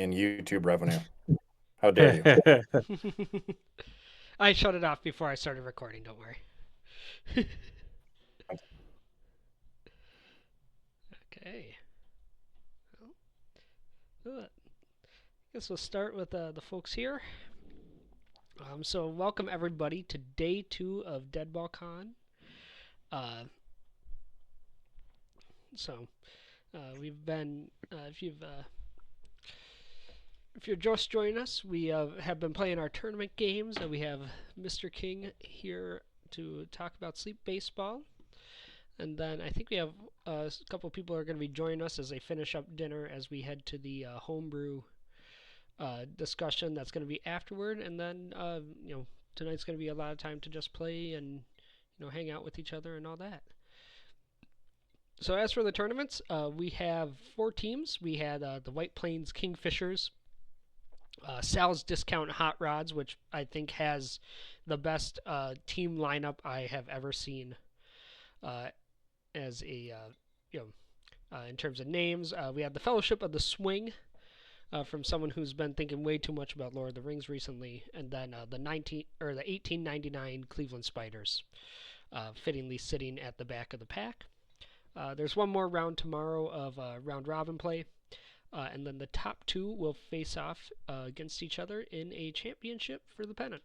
in YouTube revenue. How dare you? I shut it off before I started recording, don't worry. Okay. Well, I guess we'll start with the folks here. So, welcome everybody to day two of Deadball Con. Uh, we've been, if you're just joining us, we have been playing our tournament games, and we have Mr. King here to talk about sleep baseball. And then I think we have a couple of people are going to be joining us as they finish up dinner as we head to the homebrew discussion that's going to be afterward. And then, tonight's going to be a lot of time to just play and, hang out with each other and all that. So as for the tournaments, we have four teams. We had the White Plains Kingfishers, Sal's Discount Hot Rods, which I think has the best team lineup I have ever seen uh, as a in terms of names. We had the Fellowship of the Swing from someone who's been thinking way too much about Lord of the Rings recently, and then the 1899 Cleveland Spiders, fittingly sitting at the back of the pack. There's one more round tomorrow of round robin play, and then the top two will face off against each other in a championship for the pennant.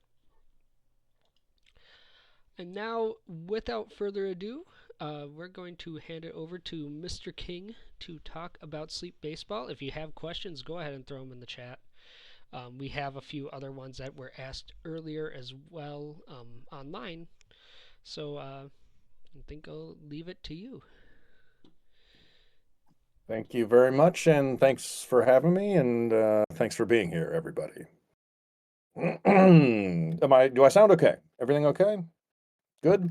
And now, without further ado, we're going to hand it over to Mr. King to talk about sleep baseball. If you have questions, go ahead and throw them in the chat. We have a few other ones that were asked earlier as well online. So I think I'll leave it to you. Thank you very much, and thanks for having me, and thanks for being here, everybody. Do I sound okay? Everything okay? Good?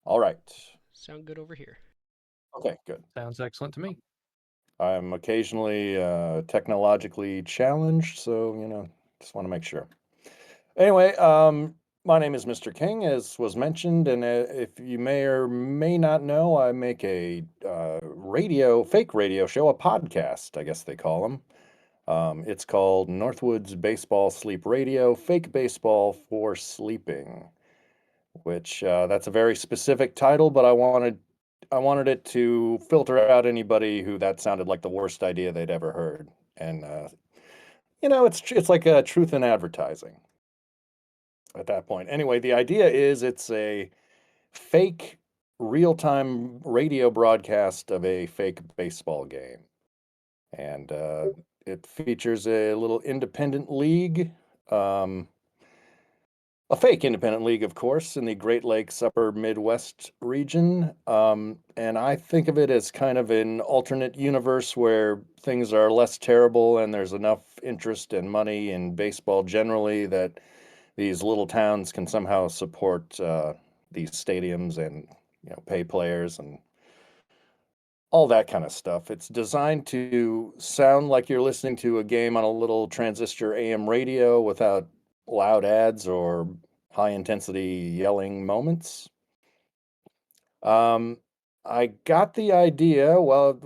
All right. Sound good over here. Okay, good. Sounds excellent to me. I'm occasionally technologically challenged, so, just want to make sure. Anyway, my name is Mr. King, as was mentioned, and if you may or may not know, I make a fake radio show, a podcast, I guess they call them. It's called Northwoods Baseball Sleep Radio, Fake Baseball for Sleeping, which that's a very specific title, but I wanted it to filter out anybody who that sounded like the worst idea they'd ever heard. And it's like a truth in advertising at that point. Anyway, the idea is it's a fake real-time radio broadcast of a fake baseball game. And it features a little independent league, um, a fake independent league, of course, in the Great Lakes Upper Midwest region. And I think of it as kind of an alternate universe where things are less terrible and there's enough interest and money in baseball generally that these little towns can somehow support these stadiums and pay players and all that kind of stuff. It's designed to sound like you're listening to a game on a little transistor AM radio without loud ads or high intensity yelling moments. I got the idea. Well,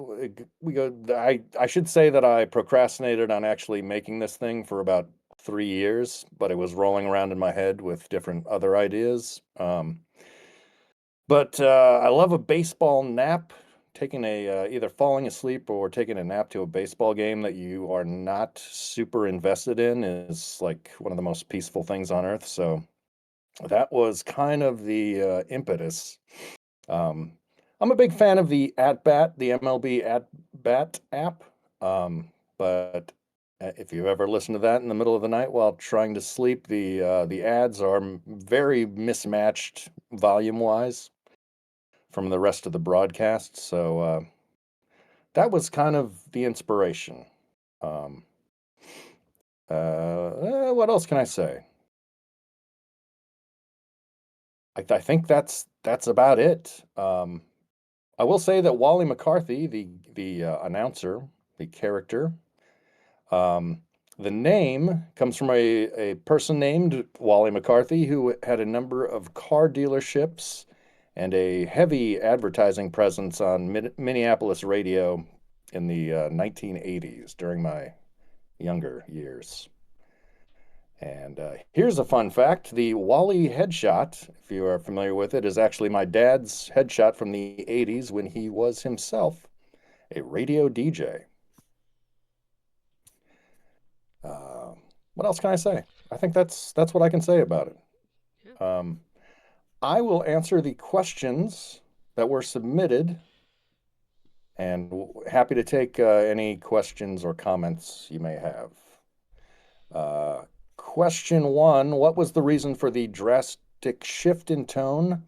we go. I should say that I procrastinated on actually making this thing for about 3 years, but it was rolling around in my head with different other ideas. But I love a baseball nap. Taking either falling asleep or taking a nap to a baseball game that you are not super invested in is like one of the most peaceful things on earth. So that was kind of the impetus. Um, I'm a big fan of the At Bat, the MLB At Bat app. But if you ever listen to that in the middle of the night while trying to sleep, the ads are very mismatched volume wise from the rest of the broadcast. So that was kind of the inspiration. Um, what else can I say? I think that's about it. I will say that Wally McCarthy, the announcer, the character, um, the name comes from a person named Wally McCarthy who had a number of car dealerships and a heavy advertising presence on Minneapolis radio in the 1980s during my younger years. And here's a fun fact. The Wally headshot, if you are familiar with it, is actually my dad's headshot from the 80s when he was himself a radio DJ. Uh, what else can I say? I think that's what I can say about it. Yeah. Um, I will answer the questions that were submitted and happy to take any questions or comments you may have. Uh, Question one, what was the reason for the drastic shift in tone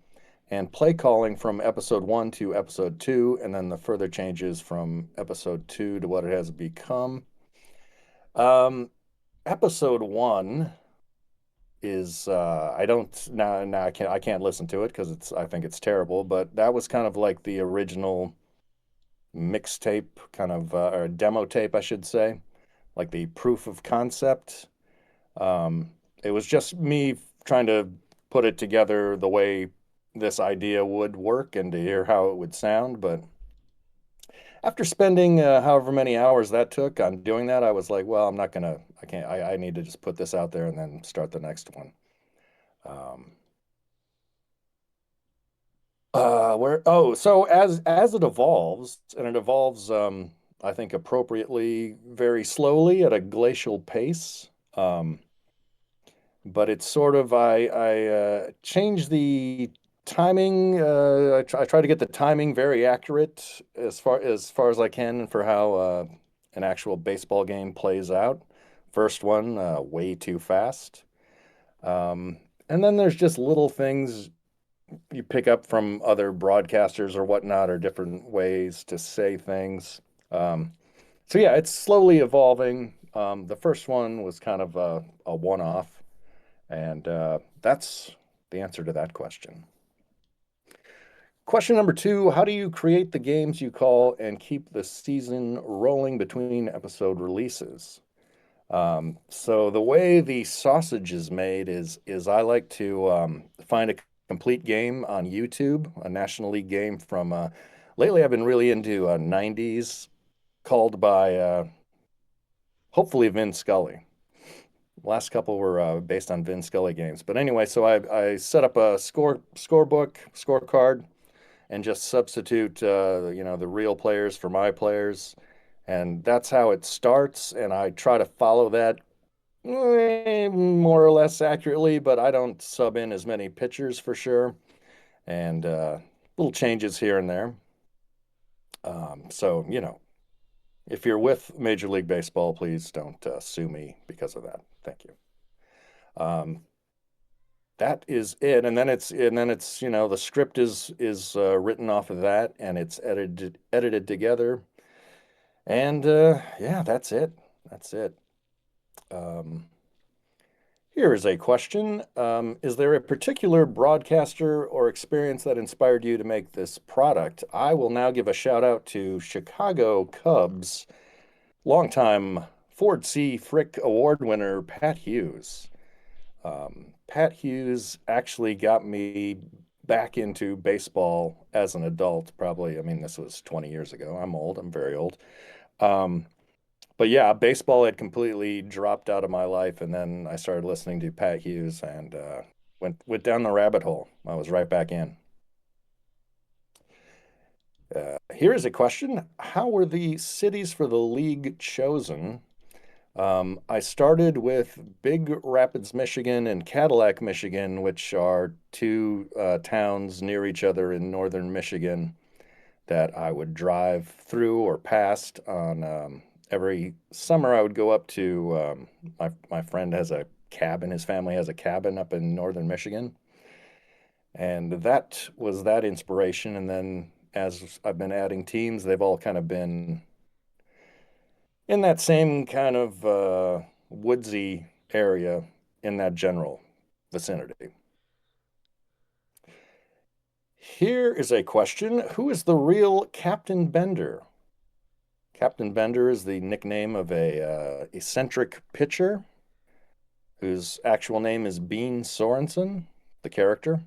and play calling from episode one to episode two, and then the further changes from episode two to what it has become? Um, Episode one is I don't now I can't listen to it because I think it's terrible, but that was kind of like the original mixtape kind of or demo tape, I should say, like the proof of concept. Um, it was just me trying to put it together the way this idea would work and to hear how it would sound. But after spending however many hours that took on doing that, I was like, well, I'm not gonna, I can't, I need to just put this out there and then start the next one. Um, so as it evolves, and it evolves, I think appropriately, very slowly at a glacial pace. But it's sort of I change the timing. I try to get the timing very accurate as far as I can for how an actual baseball game plays out. First one, way too fast. Um, and then there's just little things you pick up from other broadcasters or whatnot, or different ways to say things. Um, so yeah, it's slowly evolving. The first one was kind of a one-off, and that's the answer to that question. Question number two, how do you create the games you call and keep the season rolling between episode releases? So the way the sausage is made is I like to find a complete game on YouTube, a National League game from lately I've been really into 90s called by hopefully Vin Scully. Last couple were based on Vin Scully games. But anyway, so I set up a scorebook, scorecard, and just substitute the real players for my players. And that's how it starts. And I try to follow that more or less accurately, but I don't sub in as many pitchers for sure. And little changes here and there. So, if you're with Major League Baseball, please don't sue me because of that. Thank you. Um, that is it, and then it's the script is written off of that, and it's edited together, and yeah, that's it. um, Here is a question. Is there a particular broadcaster or experience that inspired you to make this product? I will now give a shout out to Chicago Cubs longtime Ford C. Frick Award winner Pat Hughes. Pat Hughes actually got me back into baseball as an adult, probably. I mean, this was 20 years ago. I'm old, I'm very old. Um, but yeah, baseball had completely dropped out of my life, and then I started listening to Pat Hughes and went down the rabbit hole. I was right back in. Here is a question. How were the cities for the league chosen? I started with Big Rapids, Michigan, and Cadillac, Michigan, which are two towns near each other in northern Michigan that I would drive through or past on every summer. I would go up to my friend has a cabin. His family has a cabin up in northern Michigan, and that was that inspiration. And then as I've been adding teams, they've all kind of been in that same kind of woodsy area in that general vicinity. Here is a question. Who is the real Captain Bender? Captain Bender is the nickname of a eccentric pitcher whose actual name is Bean Sorensen, the character.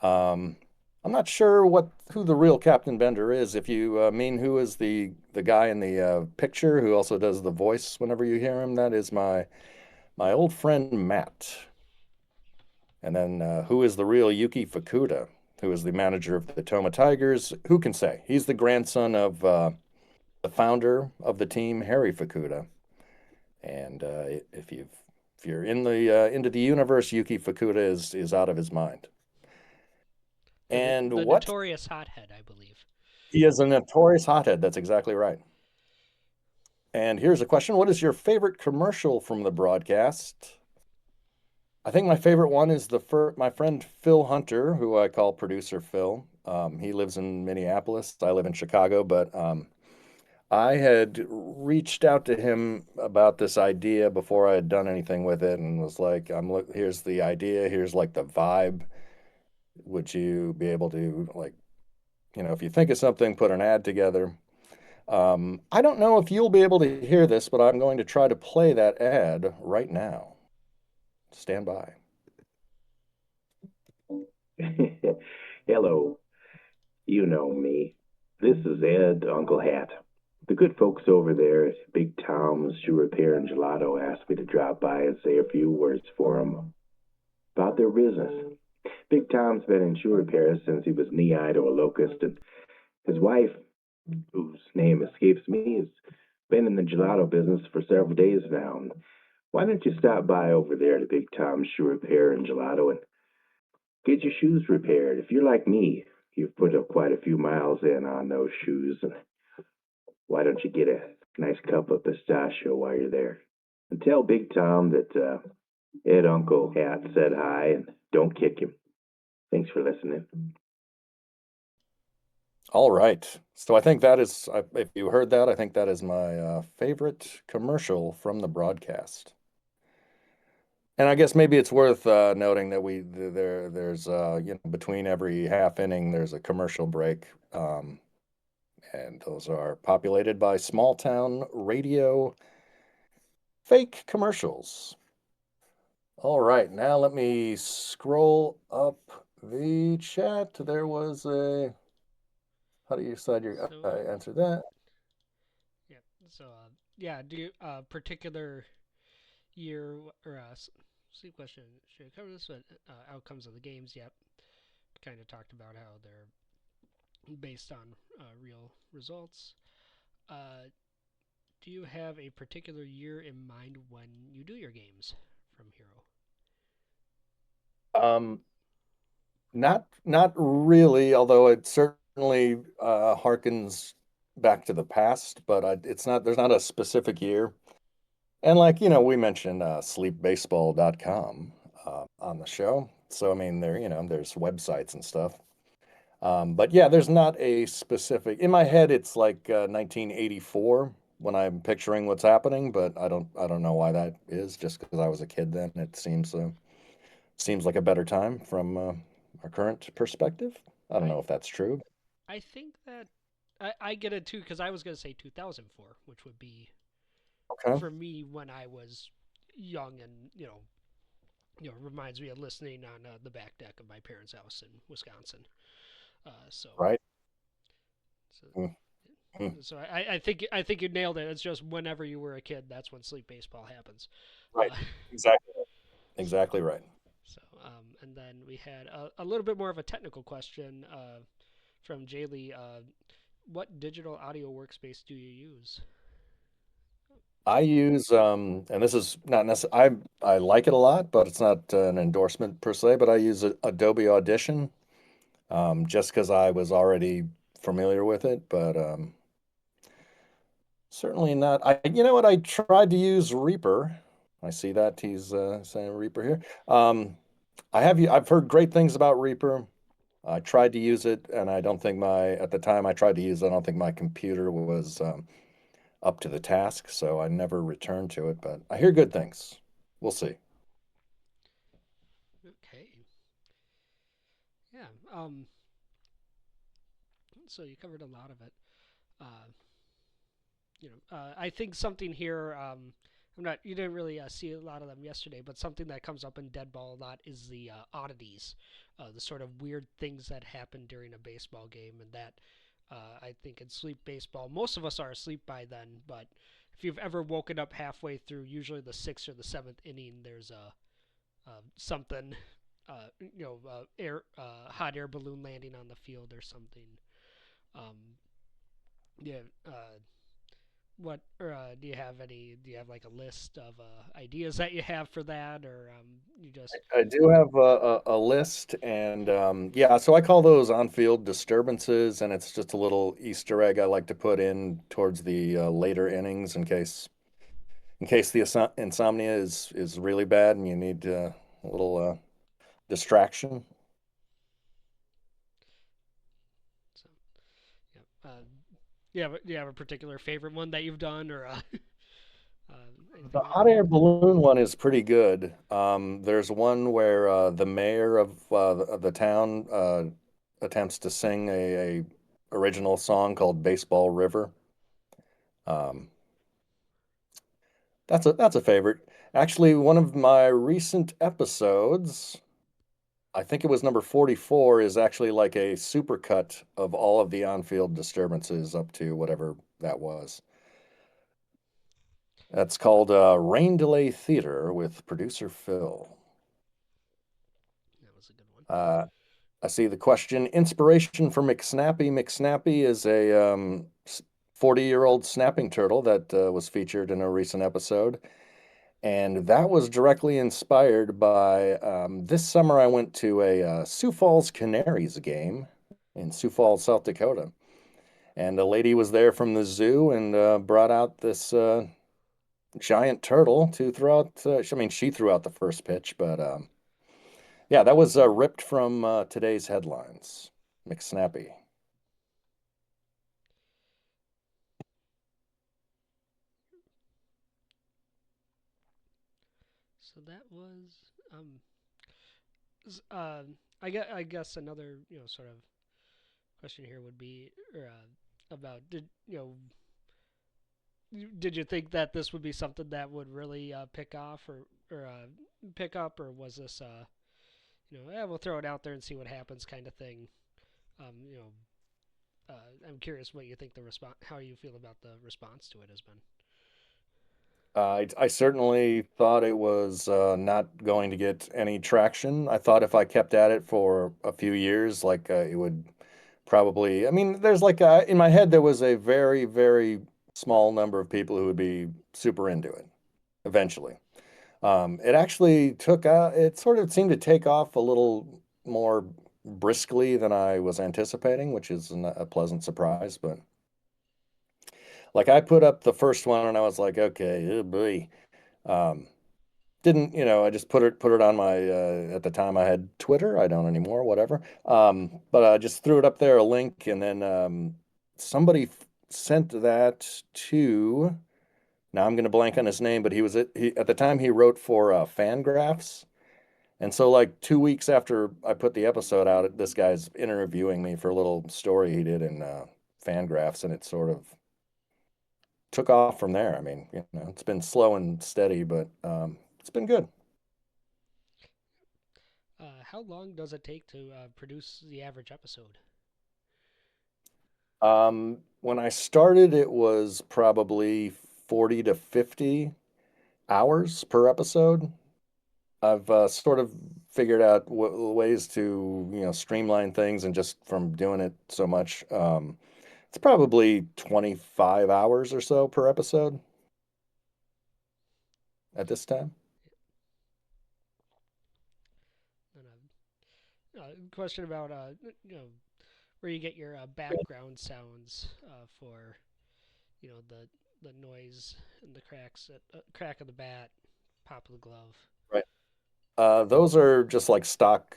Um, I'm not sure who the real Captain Bender is. If you mean who is the guy in the picture who also does the voice whenever you hear him, that is my old friend Matt. And then who is the real Yuki Fukuda, who is the manager of the Toma Tigers? Who can say? He's the grandson of the founder of the team, Harry Fukuda. And if you're in the into the universe, Yuki Fukuda is out of his mind. And The what? notorious hothead, I believe. He is a notorious hothead. That's exactly right. And here's a question. What is your favorite commercial from the broadcast? I think my favorite one is my friend Phil Hunter, who I call producer Phil. He lives in Minneapolis. I live in Chicago, but I had reached out to him about this idea before I had done anything with it, and was like, here's the idea. Here's like the vibe. Would you be able to if you think of something, put an ad together? I don't know if you'll be able to hear this, but I'm going to try to play that ad right now. Stand by. Hello, you know me. This is Ed, Uncle Hat. The good folks over there at Big Tom's Shoe Repair and Gelato asked me to drop by and say a few words for 'em about their business. Big Tom's been in shoe repair since he was knee-high to a locust, and his wife, whose name escapes me, has been in the gelato business for several days now. Why don't you stop by over there to Big Tom's Shoe Repair and Gelato and get your shoes repaired? If you're like me, you've put up quite a few miles in on those shoes, and why don't you get a nice cup of pistachio while you're there? And tell Big Tom that Ed Uncle Hat said hi, and don't kick him. Thanks for listening. All right. So I think that is, if you heard that, I think that is my favorite commercial from the broadcast. And I guess maybe it's worth noting that there's between every half inning there's a commercial break, and those are populated by small town radio fake commercials. All right, now let me scroll up the chat. There was a how do you decide your So, answer that? yeah. So, yeah. Do you particular year or sleep question? Should I cover this? But outcomes of the games. Yep. Kind of talked about how they're based on real results. Uh, do you have a particular year in mind when you do your games from Hero? Um, not really, although it certainly harkens back to the past, but it's not there's not a specific year. And we mentioned sleepbaseball.com on the show. So I mean there's websites and stuff. But yeah, there's not a specific in my head it's like 1984 when I'm picturing what's happening, but I don't know why that is just because I was a kid then. It seems like a better time from our current perspective. I don't I know if that's true. I think that I get it too because I was gonna say 2004, which would be Okay. for me when I was young and reminds me of listening on the back deck of my parents' house in Wisconsin. So Right. so Mm, mm. I think you nailed it. It's just whenever you were a kid, that's when sleep baseball happens. Right. Uh, Exactly. so Exactly right. and then we had a little bit more of a technical question from Jaylee. What digital audio workspace do you use? I use and this is not necessarily I like it a lot, but it's not an endorsement per se, but I use Adobe Audition just because I was already familiar with it, but certainly not. You know what? I tried to use Reaper. I see that he's saying Reaper here. I've heard great things about Reaper. I tried to use it, and I don't think at the time I tried to use it, I don't think my computer was up to the task, so I never returned to it, but I hear good things. We'll see. Okay. Yeah. So you covered a lot of it. Uh, I think something here. I'm not. You didn't really see a lot of them yesterday, but something that comes up in Deadball a lot is the oddities, the sort of weird things that happen during a baseball game, and that I think in sleep baseball, most of us are asleep by then. But if you've ever woken up halfway through, usually the sixth or the seventh inning, there's something, air hot air balloon landing on the field or something. Um, yeah. What or do you have any? Do you have like a list of ideas that you have for that, or you just I do have a list, and yeah, so I call those on-field disturbances, and it's just a little Easter egg I like to put in towards the later innings in case the insomnia is really bad and you need a little distraction. so yeah. Do you have a particular favorite one that you've done, or The anything like hot that? air balloon one is pretty good. There's one where the mayor of the town attempts to sing a original song called "Baseball River." Um, that's a favorite. Actually, one of my recent episodes, I think it was number 44, is actually like a supercut of all of the on-field disturbances up to whatever that was. That's called Rain Delay Theater with producer Phil. That was a good one. Uh, I see the question. Inspiration for McSnappy. McSnappy is a 40-year-old snapping turtle that was featured in a recent episode. And that was directly inspired by this summer I went to a Sioux Falls Canaries game in Sioux Falls, South Dakota. And a lady was there from the zoo and brought out this giant turtle to throw out. I mean, she threw out the first pitch, but yeah, that was ripped from today's headlines. McSnappy. So that was uh, I guess another sort of question here would be about did you think that this would be something that would really pick off or pick up, or was this yeah, we'll throw it out there and see what happens kind of thing? Um, you know, I'm curious what you think how you feel about the response to it has been. I certainly thought it was not going to get any traction. I thought if I kept at it for a few years, like it would probably. I mean, there's like in my head there was a very, very small number of people who would be super into it eventually. It actually took it sort of seemed to take off a little more briskly than I was anticipating, which is a pleasant surprise. But like I put up the first one and I was like, okay, oh boy. Um, didn't, I just put it on my at the time I had Twitter. I don't anymore, whatever. But I just threw it up there, a link, and then somebody sent that to. Now I'm gonna blank on his name, but he at the time he wrote for Fangraphs. And so, like 2 weeks after I put the episode out, this guy's interviewing me for a little story he did in Fangraphs, and it sort of took off from there. I mean, it's been slow and steady, but it's been good. How long does it take to produce the average episode? When I started, it was probably 40 to 50 hours per episode. I've sort of figured out ways to, streamline things and just from doing it so much. It's probably 25 hours or so per episode at this time. And question about where you get your background sounds for the noise and the crack of the bat, pop of the glove. Right. Those are just like stock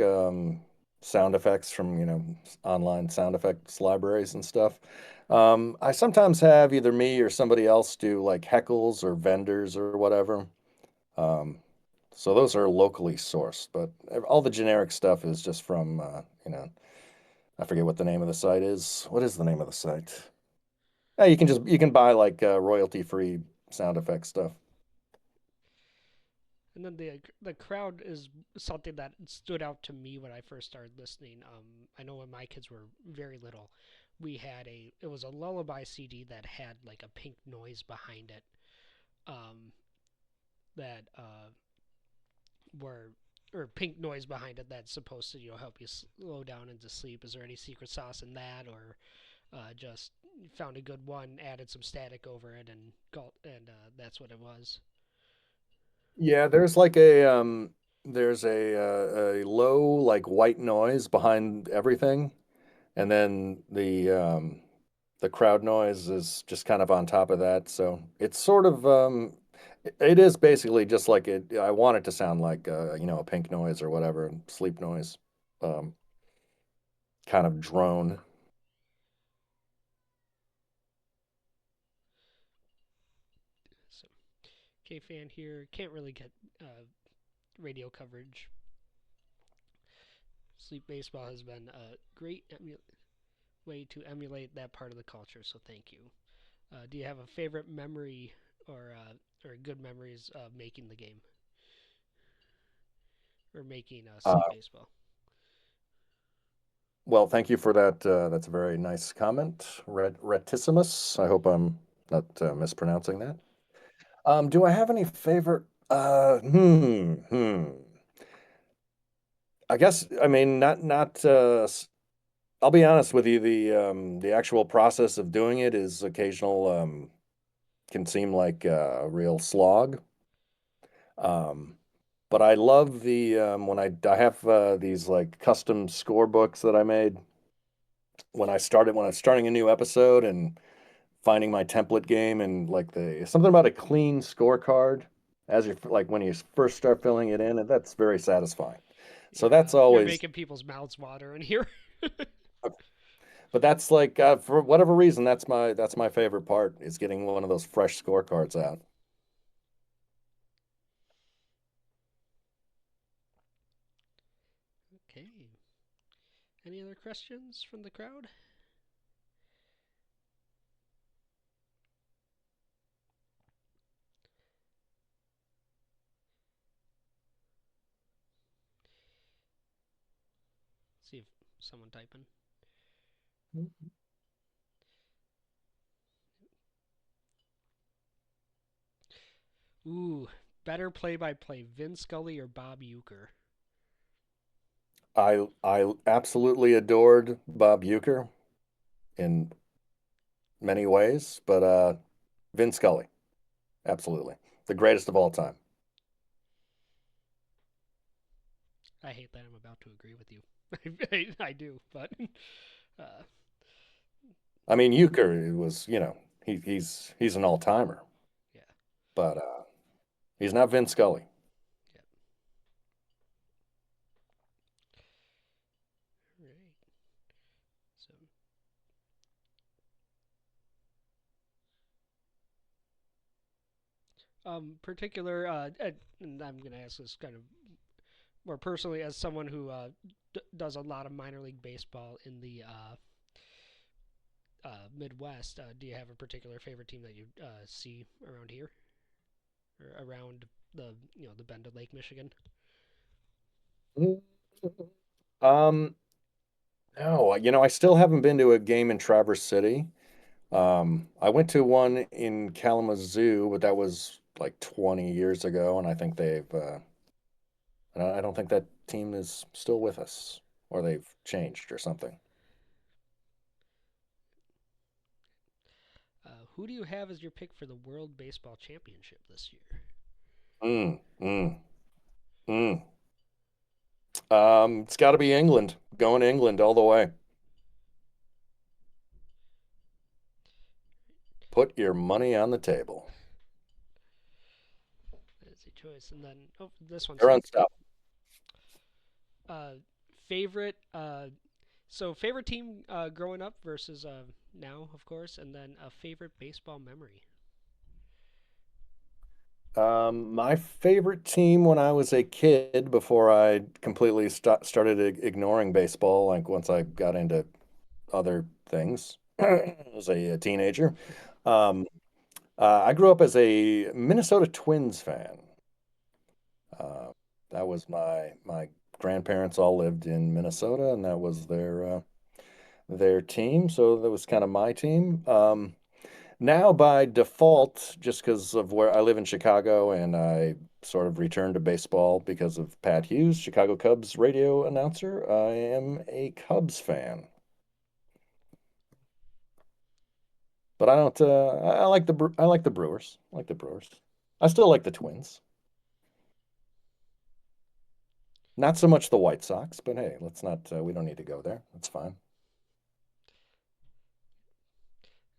sound effects from, online sound effects libraries and stuff. I sometimes have either me or somebody else do like heckles or vendors or whatever. Um, so those are locally sourced, but all the generic stuff is just from, I forget what the name of the site is. What is the name of the site? Yeah, you can buy like royalty-free sound effect stuff. And then the crowd is something that stood out to me when I first started listening. I know when my kids were very little, we had a it was a lullaby CD that had like a pink noise behind it. Um, that were or pink noise behind it that's supposed to help you slow down into sleep. Is there any secret sauce in that, or just found a good one, added some static over it, and that's what it was? Yeah, there's a low like white noise behind everything, and then the crowd noise is just kind of on top of that. So it's sort of it is basically just like it. I want it to sound like a pink noise or whatever, sleep noise, um, kind of drone. So, K fan here can't really get radio coverage. Sleep baseball has been a great way to emulate that part of the culture. So thank you. Do you have a favorite memory or good memories of making the game or making sleep Uh, baseball? well, thank you for that. That's a very nice comment, Retissimus. I hope I'm not mispronouncing that. Do I have any favorite? I guess I mean not. I'll be honest with you. The actual process of doing it is occasional. Can seem like a real slog. Um, but I love the when I have these like custom scorebooks that I made when I was starting a new episode and finding my template game and like the something about a clean scorecard as you like when you first start filling it in, and that's very satisfying. So Yeah, that's you're always, making people's mouths water in here. but that's like for whatever reason, that's my favorite part is getting one of those fresh scorecards out. Okay. Any other questions from the crowd? See if someone typing. Ooh, better play-by-play, Vin Scully or Bob Euchre? I absolutely adored Bob Euchre in many ways, but Vin Scully, absolutely the greatest of all time. I hate that I'm about to agree with you. I do, but uh, I mean, Euchre was, he's an all-timer, yeah, but he's not Vin Scully. yeah. Right. So, particular, and I'm gonna ask this kind of more personally as someone who does a lot of minor league baseball in the Midwest. Do you have a particular favorite team that you see around here or around the Bend of Lake Michigan? Um, no, I still haven't been to a game in Traverse City. I went to one in Kalamazoo, but that was like 20 years ago, and I think I don't think that team is still with us, or they've changed or something. Who do you have as your pick for the World Baseball Championship this year? Mm, mm, mm. It's got to be England. Going England all the way. Put your money on the table. That's a choice. And then, oh, this one's They're unstoppable. uh, favorite. Favorite team growing up versus now, of course, and then a favorite baseball memory. My favorite team when I was a kid, before I completely started ignoring baseball, like once I got into other things as a teenager. Um, I grew up as a Minnesota Twins fan. Uh, that was my grandparents all lived in Minnesota, and that was their team. So that was kind of my team. Now by default, just because of where I live in Chicago, and I sort of returned to baseball because of Pat Hughes, Chicago Cubs radio announcer, I am a Cubs fan. But I don't. I like I like the Brewers. I like the Brewers. I still like the Twins. Not so much the White Sox, but hey, let's not. We don't need to go there. That's fine.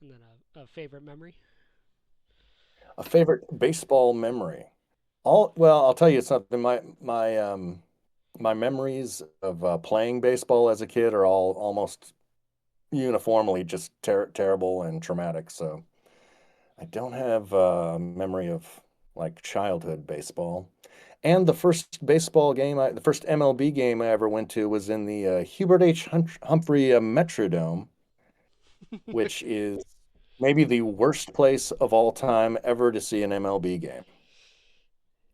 And then a favorite memory. A favorite baseball memory. I'll tell you something. My memories of playing baseball as a kid are all almost uniformly just terrible and traumatic. So I don't have a memory of like childhood baseball. And the first MLB game I ever went to was in the Hubert H. Humphrey Metrodome, which is maybe the worst place of all time ever to see an MLB game.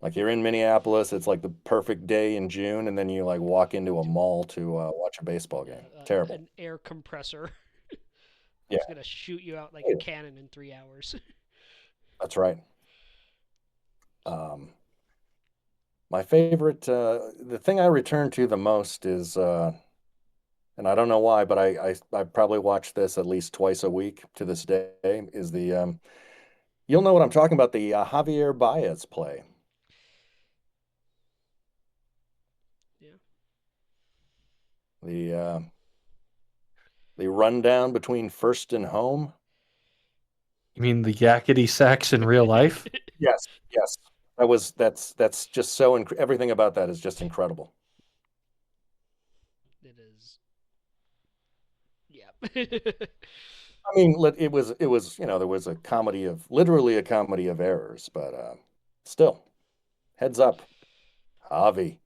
Like you're in Minneapolis, it's like the perfect day in June, and then you like walk into a To mall to watch a baseball yeah, game. Terrible. an air compressor Yeah, that's gonna shoot you out like a cannon in 3 hours. that's right. Um, my favorite, the thing I return to the most is, and I don't know why, but I probably watch this at least twice a week to this day. Is the you'll know what I'm talking about, the Javier Baez play, Yeah. the the rundown between first and home. You mean the yakety sax in real life? Yes, yes. That's just everything about that is just incredible. It is. Yeah. I mean, it was there was a comedy of literally a comedy of errors, but still, heads up, Javi,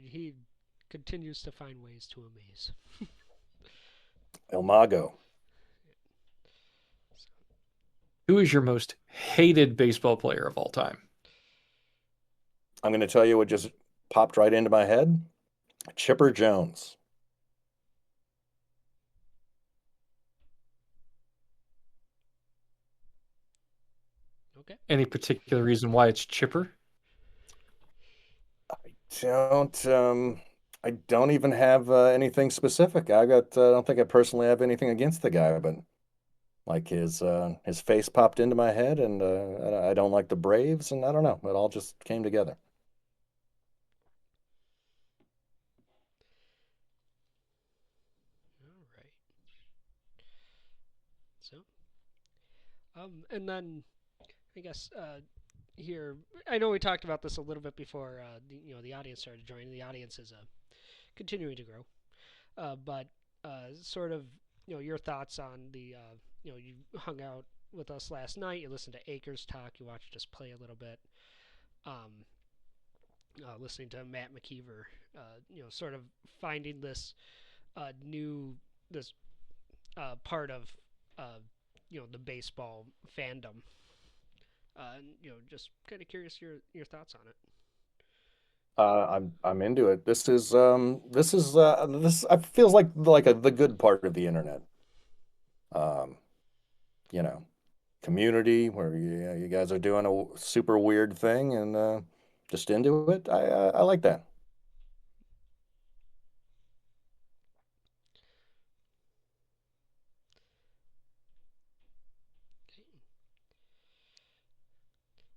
He continues to find ways to amaze. El Mago. Who is your most hated baseball player of all time? I'm going to tell you what just popped right into my head. Chipper Jones. Okay. Any particular reason why it's Chipper? Don't I don't even have anything specific. I don't think I personally have anything against the guy, but like his face popped into my head, and I don't like the Braves, and I don't know. It all just came together. All right. So, and then I guess here I know we talked about this a little bit before the audience started joining. The audience is continuing to grow, but sort of your thoughts on the you hung out with us last night. You listened to Akers talk. You watched us play a little bit. Um, Listening to Matt McKeever, sort of finding this new this part of uh, the baseball fandom. Just kind of curious your thoughts on it. I'm into it. This feels like the good part of the internet. Um, you know, community where you guys are doing a super weird thing and just into it. I like that.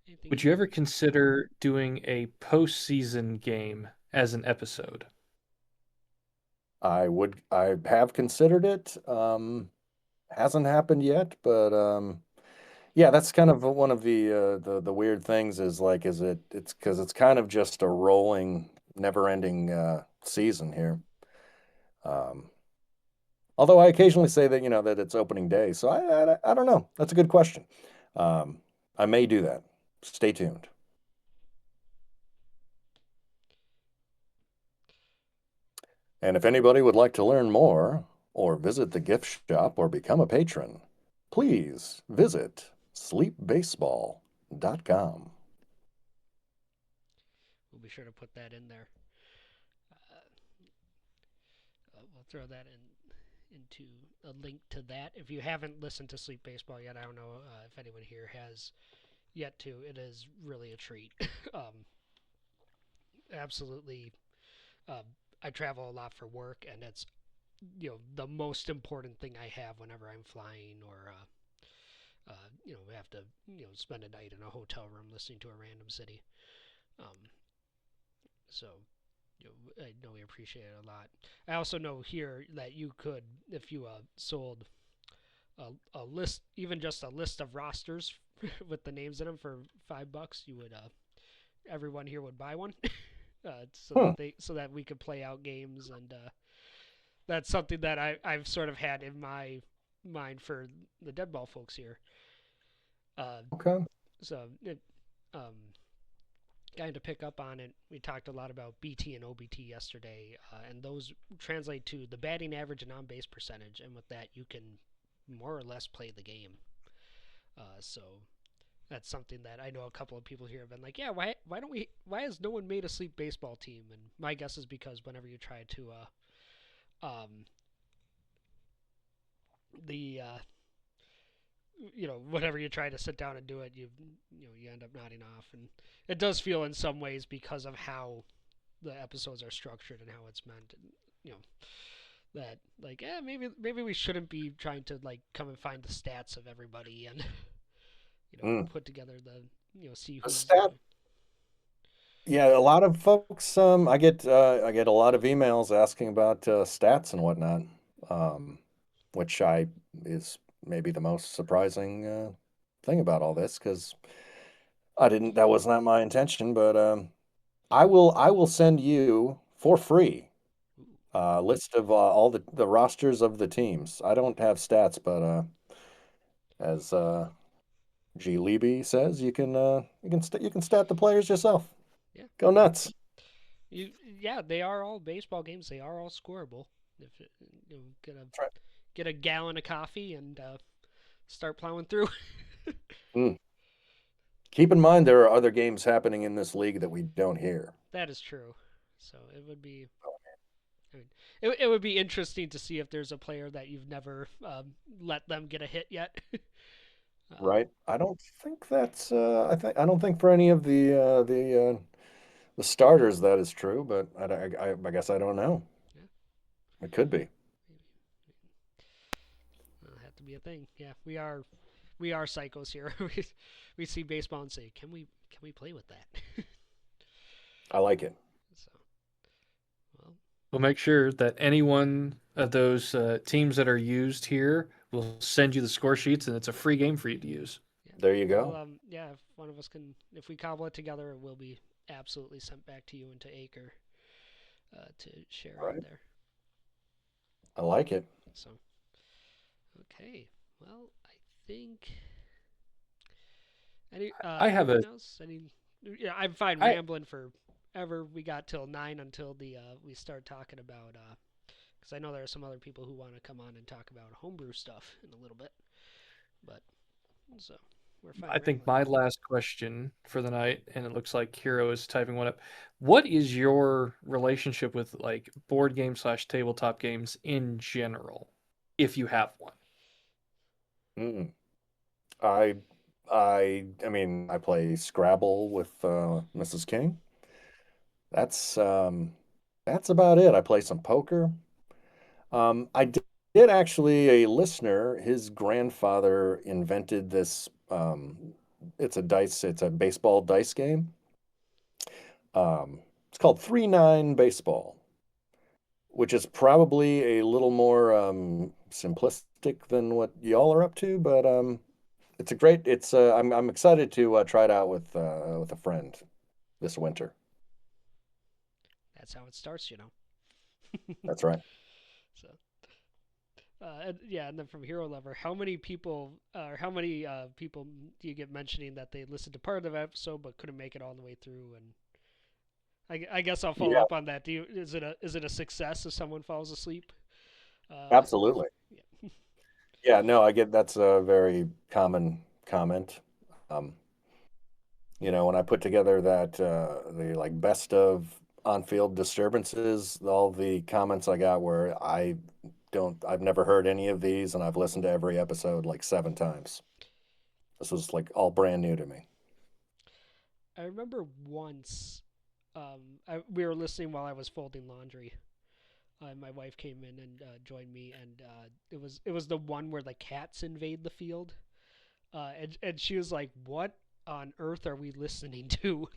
Anything Would you you ever consider doing a postseason game as an episode? I have considered it. Hasn't happened yet, but yeah, that's kind of one of the weird things is like it's because it's kind of just a rolling, never-ending season here. Um, although I occasionally say that that it's opening day, so I don't know. That's a good question. Um, I may do that. Stay tuned. And if anybody would like to learn more, or visit the gift shop, or become a patron, please visit sleepbaseball.com. We'll be sure to put that in there. Uh, we'll throw that into a link to that. If you haven't listened to Sleep Baseball yet, I don't know if anyone here has yet to. It is really a treat. um, absolutely. Um, I travel a lot for work, and it's the most important thing I have whenever I'm flying or have to spend a night in a hotel room listening to a random city. Um, so I know we appreciate it a lot. I also know here that you could, if you sold a list, even just a list of rosters with the names in them for $5, you would everyone here would buy one, Hmm. so that we could play out games, and that's something that I've sort of had in my mind for the Deadball folks here. Uh, Okay. so it, kind of pick up on it. We talked a lot about BT and OBT yesterday, and those translate to the batting average and on base percentage, and with that you can more or less play the game. So that's something that I know a couple of people here have been like, yeah, why has no one made a sleep baseball team? And my guess is because whenever you try to um, the whenever you try to sit down and do it, you end up nodding off, and it does feel in some ways because of how the episodes are structured and how it's meant, and that like, maybe we shouldn't be trying to like come and find the stats of everybody and Mm. put together the see A who's stat. Yeah, a lot of folks. I get a lot of emails asking about stats and whatnot, um, which I is maybe the most surprising thing about all this because I didn't. That was not my intention, but I will send you for free ooh, a list of all the rosters of the teams. I don't have stats, but as G. Leby says, you can stat the players yourself. yeah. Go nuts. Yeah, they are all baseball games. They are all scoreable. If get a That's right. gallon of coffee and start plowing through. Mm. Keep in mind there are other games happening in this league that we don't hear. That is true. So it would be. I mean, it would be interesting to see if there's a player that you've never let them get a hit yet. um, Right? I don't think that's I don't think for any of the starters that is true, but I guess I don't know. yeah, It could be. maybe that'll have to be a thing. Yeah, we are psychos here. we see baseball and say, can we play with that? I like it. So well, We'll make sure that any one of those teams that are used here will send you the score sheets, and it's a free game for you to use. yeah. There you Well, go. yeah. If one of us can, if we cobble it together, it will be absolutely sent back to you and to Acre to share All on right. there. I like it. So okay. Well, I think I have a anything else? Yeah, I'm fine I rambling for ever. We got till 9 until the we start talking about because I know there are some other people who want to come on and talk about homebrew stuff in a little bit, but so we're fine I think rambling. my last question for the night, and it looks like Hero is typing one up. What is your relationship with like board game slash tabletop games in general, if you have one? Mm. I I mean, I play Scrabble with Mrs. King. That's um that's about it. I play some poker. I did actually a listener, his grandfather invented this it's a baseball dice game. It's called 3-9 baseball, which is probably a little more simplistic than what y'all are up to, but I'm excited to try it out with a friend this winter. That's how it starts. That's right. So yeah, and then from Hero Lover, how many people or how many people do you get mentioning that they listened to part of the episode but couldn't make it all the way through? And I guess I'll follow Yeah, up on that. Is it a success if someone falls asleep? Uh, absolutely. yeah, Yeah, no, I get that's a very common comment. Um, when I put together that the like best of on-field disturbances, all the comments I got were I've never heard any of these, and I've listened to every episode like 7 times. This was like all brand new to me. I remember once we were listening while I was folding laundry. My wife came in and joined me, and it was the one where the cats invade the field, and she was like, "What on earth are we listening to?"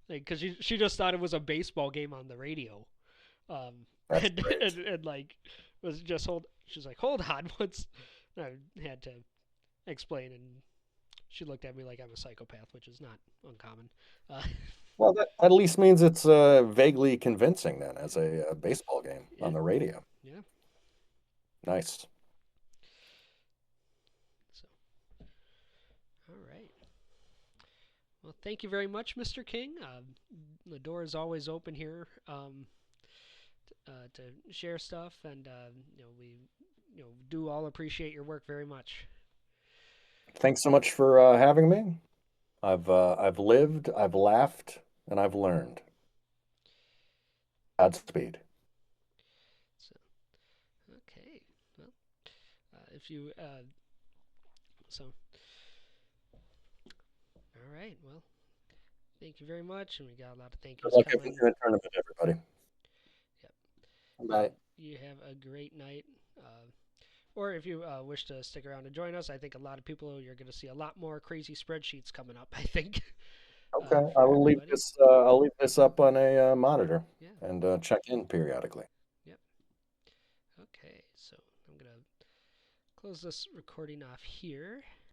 Because she just thought it was a baseball game on the radio, That's and, great. and like was just hold. She's like, "Hold on, what's?" I had to explain, and she looked at me like I'm a psychopath, which is not uncommon. Uh, Well, that at least means it's vaguely convincing then as yeah, a baseball game yeah, on the radio. yeah. Nice. So, all right. Well, thank you very much, Mr. King. The door is always open here to share stuff, and we do all appreciate your work very much. Thanks so much for having me. I've lived, I've laughed, and I've learned. Godspeed. So, okay. Well, if you so all right. Well, thank you very much, and we got a lot of thank Good yous luck in coming. the tournament, everybody. Yep. Bye. You have a great night. Or if you wish to stick around and join us, I think a lot of people you're going to see a lot more crazy spreadsheets coming up. I think Okay, for everybody. I'll leave this up on a monitor Yeah. and check in periodically. Yep. Okay. So I'm gonna close this recording off here.